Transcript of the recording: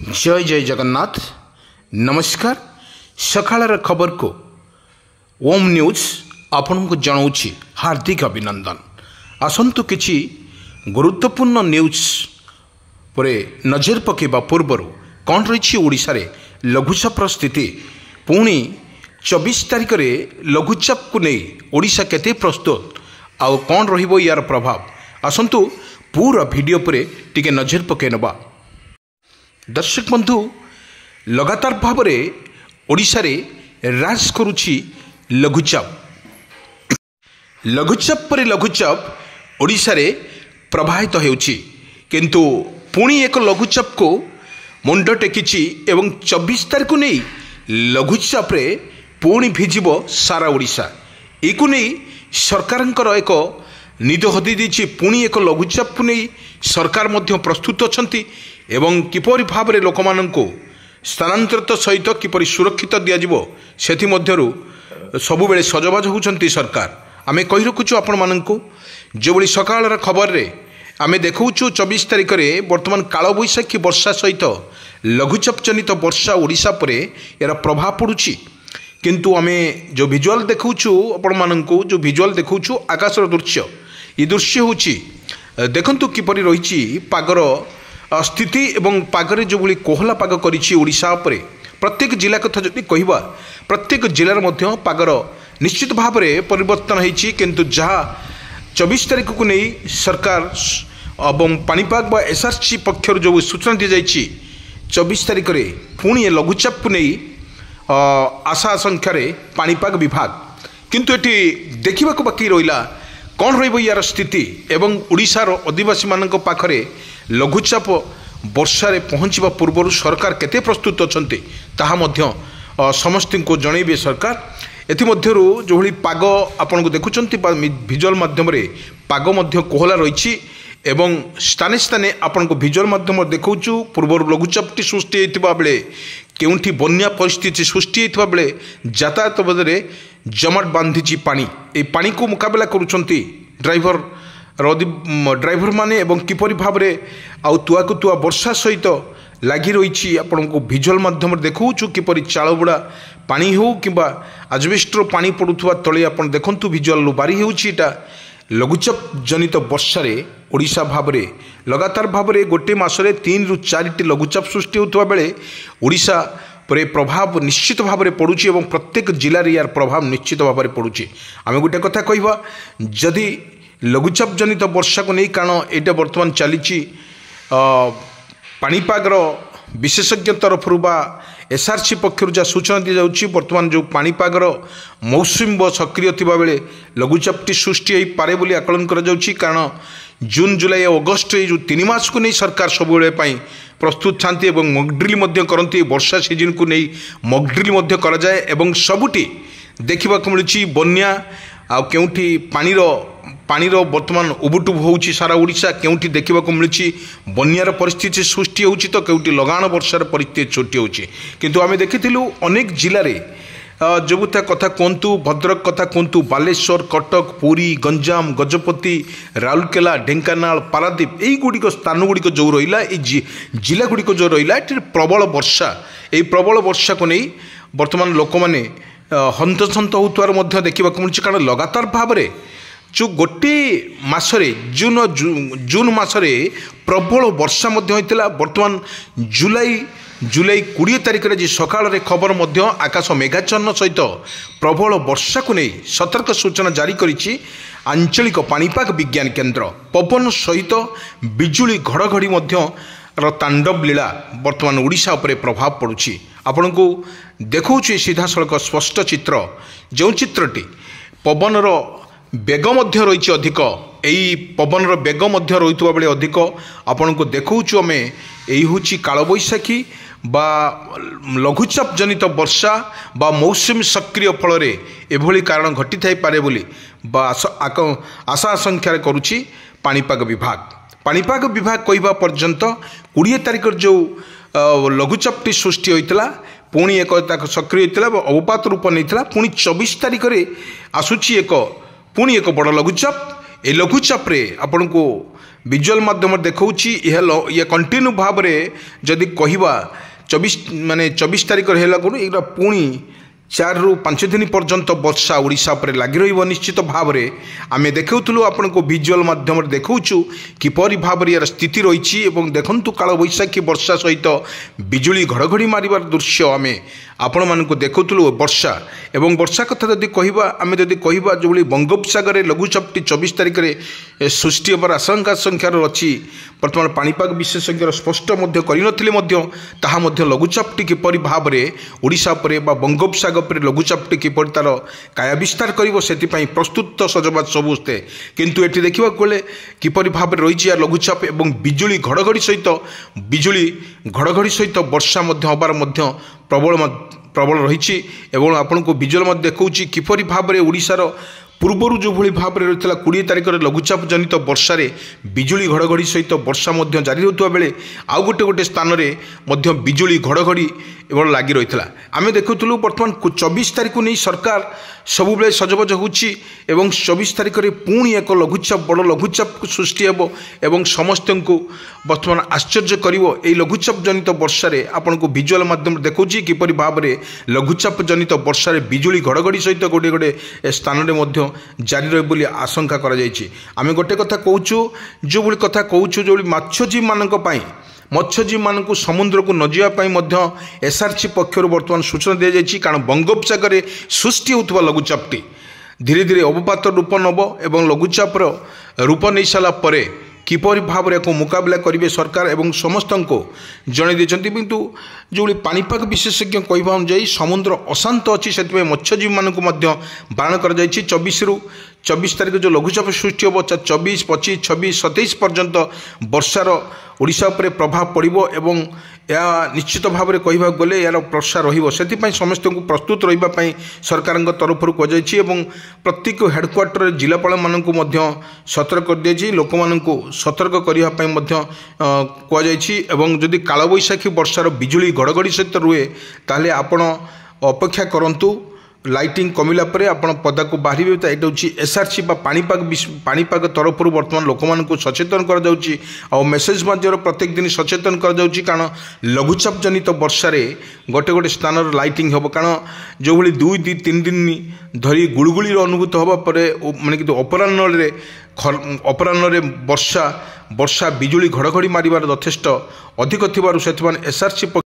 जय जय जगन्नाथ। नमस्कार। सकाळर खबर को ओम न्यूज आपण को जनाऊँगी हार्दिक अभिनंदन। आसतु किछि गुरुत्वपूर्ण न्यूज परे नजर पकेबा पूर्वर कौन रही ओडिशा रे लघुचापर स्थिति पुणी 24 तारिख में लघुचाप को नहीं ओडिशा केते प्रस्तुत आउ कौन रहिबो यार प्रभाव आसतु पूरा वीडियो पर टिके नजर पके नबा। दर्शक बंधु लगातार भाव में ओडिशा रे राज करुछि लघुचाप। लघुचाप पर लघुचाप ओडिशा रे प्रभावित हेउछि किंतु पुणी एक लघुचाप को मुंड टेकिछि एवं 24 तारिख को नहीं लघुचाप रे पुणी भिजिब सारा ओडिशा। एकु नहीं सरकारंकर एक निद हदी देछि। पुणी एक लघुचाप को नहीं सरकार मध्य प्रस्तुत अछंती एवं किपरि भाव में लोक माननको स्थानांतरित सहित किपरि सुरक्षित दियाजिबो सेथि मध्यरु सबुबेले सजबाज होउछंती सरकार। आमे कहि रखुछु आपण माननको जेबोली सकाळर खबर रे आमे देखौछु 24 तारिख रे वर्तमान काल बैशाखी वर्षा सहित लघुचाप जनित वर्षा ओडिशा परे यार प्रभाव पड़ुछि किंतु आमे जो विजुअल देखौछु आपण माननको जो विजुअल देखौछु आकाशर दृश्य ये दृश्य होछि देखंतु किपरि रहिछि पागर स्थिति एवं पागरे जो भली कोहला पाग करिछि ओडिशा उपरे प्रत्येक जिला कथा जदि कहिबा प्रत्येक जिलार मध्य पागर निश्चित भाव में परिवर्तन होइछि किंतु जहाँ 24 तारिख को नहीं सरकार एवं पानीपाग बा एसआरसी पक्षर जो सूचना दी जाइछि 24 तारिख रे पुणी लघुचाप को नहीं आशा आशंकार पानीपाग विभाग किंतु एटी देखा बाकी रहा कौन रहिबो यार स्थिति एवं ओडिशार आदिवासी मानक पाखरे लघुचाप वर्षा रे पहुँचवा पूर्व सरकार केते प्रस्तुत अछंती ताहा मध्य समस्त को जनइबे सरकार। एथिमध्यरु जो भली पाग आपन को देखुचंती विजुअल माध्यम रे पाग मध्य कोहला रहिछि एवं स्थाने स्थाने आपन को विजुअल माध्यम देखौछु पूर्व लघुचापटी सृष्टि होइतिबा बेले केउंठी बन्या परिस्थिति सृष्टि होइतिबा बेले यातायात बदरे जमाट बांधिछि पानी। ए पानी को मुकाबला करूछंती ड्राइवर माने एवं किपरि भाव में आउ तुआकु तुआ वर्षा सहित लगी रही आपण को विजुअल माध्यम देखौछु किपरि चाळबुड़ा पानी हो किंबा आजबेस्टर पानी पड़ुथुवा तळे आपण देखंतु विजुअल बारी हेउछि। एटा लघुचाप जनित वर्षा रे ओडिशा भाव में लगातार भाव में गोटे मासरे 3 ରୁ 4 लघुचाप सृष्टि होता बेले ओडिशा पर प्रभाव निश्चित भाव में पड़ुछि एवं प्रत्येक जिले में यार प्रभाव निश्चित भाव में पड़ुछि। आमे गोटे कथा कहबा जदि लघुचाप जनित वर्षा को नहीं कारण यहाँ बर्तमान चली पानीपागर विशेषज्ञ तरफ एसआरसी पक्षर जहाँ सूचना दी जाउछि बर्तमान जो पानीपागर मौसुमी सक्रिय थिबा बेले लघुचापटी सृष्टि हो पारे बोली आकलन करा जाउछि कारण जून जुलाई अगस्ट जो 3 मास को नहीं सरकार सबुबेले प्रस्तुत थांती एवं मॉकड्रिल मध्य करती वर्षा सीजन को नहीं मॉकड्रिल मध्य करा जाए एवं सबुटी देखा मिलूँ बन्या आ केउठी पानीर बर्तमान उबुटुब होउछि सारा ओडिशा केउठी देखा मिलूँ बन्यार परिस्थिति सृष्टि होउछि तो केउठी लगाण वर्षार परिस्थिति सृष्टि होउछि किंतु आमे देखिथिलु अनेक जिले में जोबुता कथा कहतु भद्रक कथा कहतु बालेश्वर कटक पुरी गंजाम गजपति राउरकेला ढेंकानाल पारादीप यही गुड़िक स्थान गुड़िक जो रहा जिला गुड़िक जो रहा प्रबल वर्षा यही प्रबल वर्षा को नहीं बर्तमान लोक मैंने हंतसंत होतार देखा मिलूँ कारण लगातार भाव में जो गोटे मासरे जून मासरे प्रबल वर्षा होता बर्तमान जुलाई 20 तारिख में सकाल खबर मध्य आकाश मेघाच्छन्न सहित प्रबल वर्षा को नहीं सतर्क सूचना जारी करिछि आंचलिक पानीपाग विज्ञान केन्द्र। पवन सहित बिजुली घड़घड़ी मध्य तांडव लीला बर्तमान ओडिशा उपरे प्रभाव पड़ुछि। आपण को देखौछि सीधा सड़क स्पष्ट चित्र जो चित्रटी पवनर बेग मध्य रही अधिक यही पवनर बेग मध्य रही बेले अधिक आपण को देखौछु आमे यही होछि कालबैशाखी बा लघुचाप जनित वर्षा बा मौसुमी सक्रिय फल एभली कारण घटी थाई पारे बोली बा आशा आशंका करुछि पानीपाग विभाग कहवा पर्यंत 20 तारिख जो लघुचापटी सृष्टि होता पुणी एक सक्रिय होता अवपात रूप नहीं पुणी 24 तारिख में आसूची पुणी एक बड़ लघुचाप ए लघुचाप रे आपण को विजुअल माध्यम देखौछि ये कंटिन्यू भाव में जदि कहवा 24 तारिख है पुणी 4 ରୁ 5 दिन पर्यंत वर्षा ओडिशा पर लगी रही निश्चित भाव में आम देखुलु आपण को विजुअल माध्यम देखु किपरि भाव यार स्थिति रही देखु काल बैशाखी वर्षा सहित बिजुली घड़घड़ी मारिबार दृश्य आम आपण मानक देखुलु वर्षा एवं वर्षा कथा जदि कहवा आम जदि कहवा जो बंगोपसागर लघुचापटी 24 तारिख में सृष्टि होबार आशंका संख्यार अच्छी बर्तमान पाणीपाग विशेषज्ञ स्पष्ट ताहा लघुचापटी किपरि भाव में ओडिशा पर बंगोपसागर पर लघुचापटी किपरि तार काया विस्तार करिवो सेतिपई प्रस्तुत सजबाद सबुस्ते किंतु एटी देखिबा कोले किपरि भाव रही या लघुचाप एवं बिजुली घड़घड़ी सहित वर्षा होबार प्रबल रही एवं आपण को विजुअल देखौछि किपरि भाव में ओडिशार पूर्वर जो भली भाव में रही 20 तारिख लघुचाप जनित वर्षा बिजुली घड़घड़ी सहित वर्षा जारी रहता बेले आउ गोटे स्थान में बिजुली घड़घड़ी एवं लगी रही आम देखुलु बर्तमान 24 तारिख नहीं सरकार सबुबले सजबज होची 24 तारिख में पुणी एक लघुचाप बड़ लघुचाप सृष्टि हेबो एवं समस्त को बर्तमान आश्चर्य करिवो एई लघुचाप जनित वर्षा आपन को विजुअल माध्यम देखौछि किपरि भाव में लघुचाप जनित वर्षा बिजुली घड़घड़ी सहित गोटे गोटे स्थान में जारी रहे बोली आशंका करा जायछि आमे गोटे कथा कहूछु जो बोली कथा कहूछु जो मत्स्यजीवी मानक पई मत्स्यजीवी मानक समुद्र को न जावाई एसआरसी पक्षर बर्तमान सूचना दी जाइए कारण बंगोपसागर सृष्टि होता लघुचापटी धीरे धीरे अवपात रूप नब एवं लघुचापर रूप नहीं सारा पर किपरि भाव में मुकाबला करेंगे सरकार एवं समस्त को जन देते किंतु जो पाणीपाग विशेषज्ञ कहवा अनुजाई समुद्र अशांत अच्छी से मत्स्यजीवी मानक बारण कर 24 ରୁ 24 तारिख जो लघुचाप सृष्टि हम 24, 25, 26, 27 पर्यंत वर्षार ओडिशा पर प्रभाव पड़ो एवं या निश्चित भाव में कहवा गले यार प्रसार रही समस्त को प्रस्तुत रही सरकार तरफ कहुई प्रत्येक हेडक्वार्टर जिलापाल मानक सतर्क कर दी लोक मानू सतर्क करने कहुई जदि कालबैशाखी वर्षार बिजुली घड़घड़ी सहित रुए ताले आपण अपेक्षा करंतु लाइटिंग कमिला परे आपण पदा को बाहर ये हूँ एसआरसी पाणीपाग तरफ बर्तमान लोक मानू सचेतन कर मेसेज माध्यम प्रत्येक दिन सचेतन कर कारण लघुचाप जनित वर्षा गोटे गोटे स्थान लाइटिंग हम कारण जो भाई 2-3 दिन धरी गुड़गुड़ी अनुभूत हवा माने कि अपराह्न वर्षा बिजुली घड़घड़ी मारिबार यथेष्ट अधिक थी एसआरसी